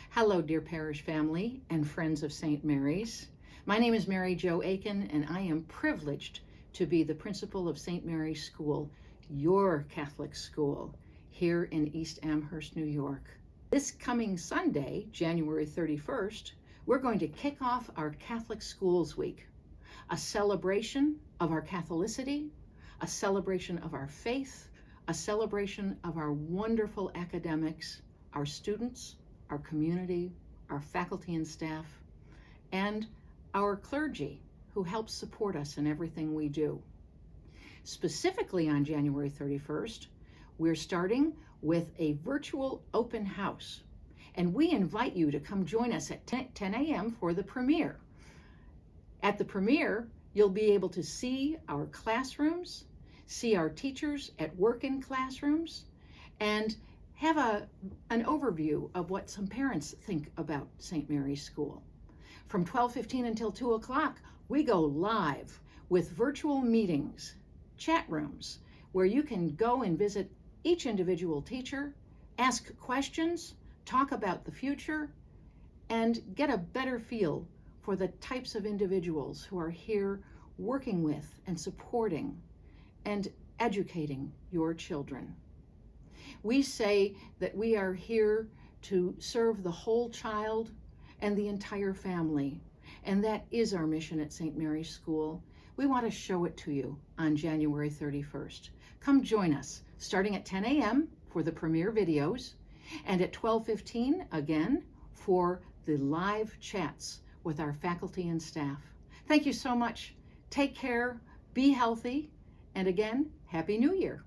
Hello, dear parish family and friends of St. Mary's. My name is Mary Jo Aiken, and I am privileged to be the principal of St. Mary's School, your Catholic school, here in East Amherst, New York. This coming Sunday, January 31st, we're going to kick off our Catholic Schools Week, a celebration of our Catholicity, a celebration of our faith, a celebration of our wonderful academics, our students, our community, our faculty and staff, and our clergy who help support us in everything we do. Specifically on January 31st, we're starting with a virtual open house, and we invite you to come join us at 10 a.m. for the premiere. At the premiere, you'll be able to see our classrooms, see our teachers at work in classrooms, and have an overview of what some parents think about St. Mary's School. From 12:15 until 2 o'clock, we go live with virtual meetings, chat rooms, where you can go and visit each individual teacher, ask questions, talk about the future, and get a better feel for the types of individuals who are here working with and supporting and educating your children. We say that we are here to serve the whole child and the entire family, and that is our mission at St. Mary's School. We want to show it to you on January 31st. Come join us, starting at 10 a.m. for the premiere videos, and at 12:15 again for the live chats with our faculty and staff. Thank you so much. Take care, be healthy, and again, Happy New Year.